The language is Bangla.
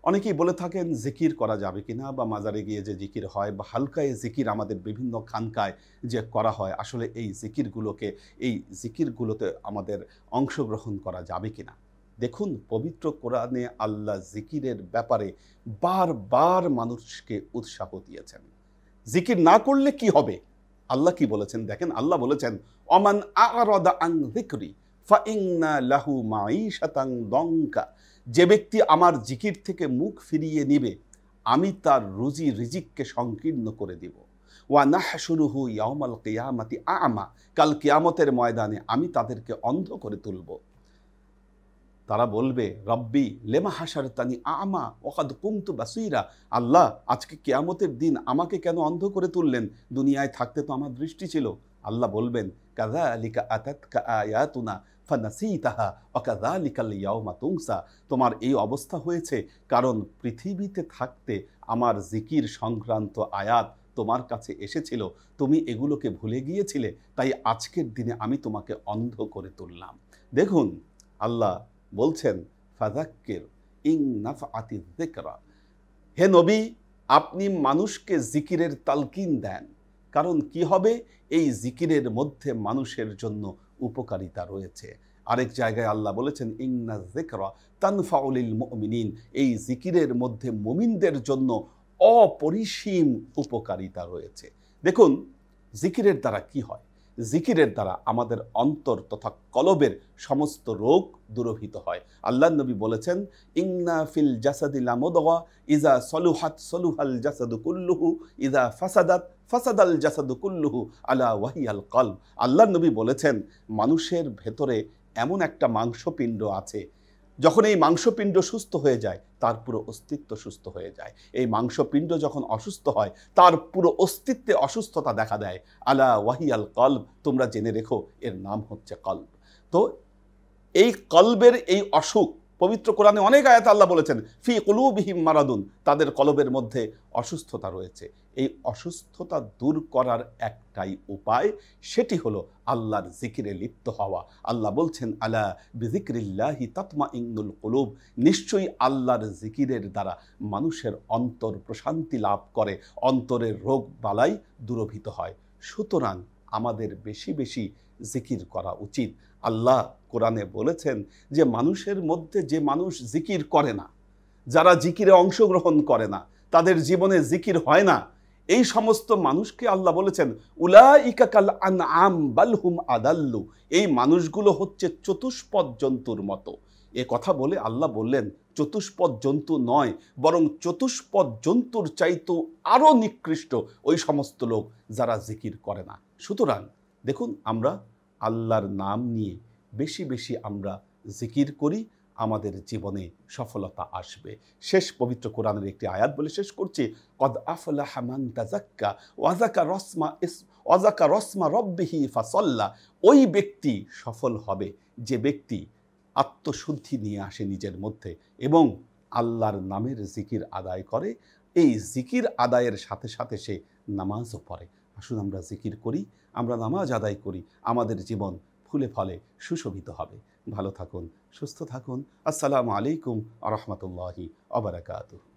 অনেকেই বলে থাকেন জিকির করা যাবে কিনা, বা মাজারে গিয়ে যে জিকির হয় বা হালকায় জিকির আমাদের বিভিন্ন খানকায় যে করা হয়, আসলে এই জিকিরগুলোতে আমাদের অংশগ্রহণ করা যাবে কিনা। দেখুন, পবিত্র কোরআনে আল্লাহ জিকিরের ব্যাপারে বারবার মানুষকে উৎসাহ দিয়েছেন। জিকির না করলে কি হবে, আল্লাহ কি বলেছেন দেখেন। আল্লাহ বলেছেন, অমান আ'রাদা আন যিকরি ফাইন্না লাহু মাঈশাতান দঙ্কা। যে ব্যক্তি আমার জিকির থেকে মুখ ফিরিয়ে নিবে, আমি তার রুজি রিজিককে সংকীর্ণ করে দিব। ওয়া নাহশুরুহু ইয়াউমাল কিয়ামাতি আ'মা। কাল কিয়ামতের ময়দানে আমি তাদেরকে অন্ধ করে তুলব। তারা বলবে, রব্বি লেমা হাসারতানি আমা ওয়াকাদ কুনতু বাসীরা। আল্লাহ, আজকে কিয়ামতের দিন আমাকে কেন অন্ধ করে তুললেন? দুনিয়ায় থাকতে তো আমার দৃষ্টি ছিল। আল্লাহ বলবেন, কাযালিকা আতাতকা আয়াতুনা ফানাসিতাহা ওয়া কাযালিকাল ইয়াউমা তুনসা। তোমার এই অবস্থা হয়েছে কারণ পৃথিবীতে থাকতে আমার জিকির সংক্রান্ত আয়াত তোমার কাছে এসেছিল, তুমি এগুলোকে ভুলে গিয়েছিলে, তাই আজকের দিনে আমি তোমাকে অন্ধ করে তুললাম। দেখুন, আল্লাহ বলছেন, ফাযাক্কির ইন নাফআতি যিকরা। হে নবী, আপনি মানুষকে জিকিরের তালকিন দেন, কারণ কি হবে, এই জিকিরের মধ্যে মানুষের জন্য উপকারিতা রয়েছে। আরেক জায়গায় আল্লাহ বলেছেন, ইন্না যিকরা তানফাউল মুমিনিন। এই জিকিরের মধ্যে মুমিনদের জন্য অপরিসীম উপকারিতা রয়েছে। দেখুন, জিকিরের দ্বারা কি হয়? জিকিরের দ্বারা আমাদের অন্তর তথা কলবের সমস্ত রোগ দূরভূত হয়। আল্লাহ নবী বলেছেন, ইন্না ফিল জাসাদি লামুদগা ইজা সলুহাত সলুহাল জাসাদু কুল্লুহু ইজা ফাসাদাত ফাসাদাল জাসাদু কুল্লুহু আলা ওয়াহিয়াল কলব। আল্লাহ নবী বলেছেন, মানুষের ভেতরে এমন একটা মাংসপিণ্ড আছে, যখন এই মাংসপিণ্ড সুস্থ হয়ে যায় তার পুরো অস্তিত্ব সুস্থ হয়ে যায়। এই মাংসপিণ্ড যখন অসুস্থ হয় তার পুরো অস্তিত্বে অসুস্থতা দেখা দেয়। আলা ওয়াহিয়াল কলব, তোমরা জেনে রেখো, এর নাম হচ্ছে কলব। তো এই কলবের এই অসুখ, পবিত্র কোরআনে অনেক আয়াত আল্লাহ বলেছেন, ফি কুলুবিহিম মারাদুন, তাদের কলবের মধ্যে অসুস্থতা রয়েছে। এই অসুস্থতা দূর করার একটাই উপায়, সেটি হলো আল্লাহর জিকিরে লিপ্ত হওয়া। আল্লাহ বলছেন, আলা বিযিকরিল্লাহি তাতমাইন্নুল কুলুব। নিশ্চয়ই আল্লাহর জিকিরের দ্বারা মানুষের অন্তর প্রশান্তি লাভ করে, অন্তরের রোগ বালাই দূরভূত হয়। সুতরাং আমাদের বেশি বেশি জিকির করা উচিত। আল্লাহ কোরআনে বলেছেন যে মানুষের মধ্যে যে মানুষ জিকির করে না, যারা জিকিরে অংশগ্রহণ করে না, তাদের জীবনে জিকির হয় না, এই সমস্ত মানুষকে আল্লাহ বলেছেন, উলাইকা কাল আনআম বাল হুম আদাল্লু। এই মানুষগুলো হচ্ছে চতুষ্পদ জন্তুর মতো। এ কথা বলে আল্লাহ বললেন, চতুষ্পদ জন্তু নয়, বরং চতুষ্পদ জন্তুর চাইতেও আরো নিকৃষ্ট ওই সমস্ত লোক যারা জিকির করে না। সুতরাং দেখুন, আমরা আল্লাহর নাম নিয়ে বেশি বেশি আমরা জিকির করি, আমাদের জীবনে সফলতা আসবে। শেষ পবিত্র কোরআনের একটি আয়াত বলে শেষ করছি, কদ আফলাহা মান তাযাক্কা ওয়াযাকা রসমা রব্বিহি ফাসাল্লা। ওই ব্যক্তি সফল হবে যে ব্যক্তি আত্মশুদ্ধি নিয়ে আসে নিজের মধ্যে এবং আল্লাহর নামের জিকির আদায় করে। এই জিকির আদায়ের সাথে সাথে সে নামাজও পড়ে। আসুন আমরা জিকির করি, আমরা নামাজ আদায় করি, আমাদের জীবন ফুলে ফলে সুশোভিত হবে। ভালো থাকুন, সুস্থ থাকুন। আসসালামু আলাইকুম ওয়া রাহমাতুল্লাহি ওয়া বারাকাতুহু।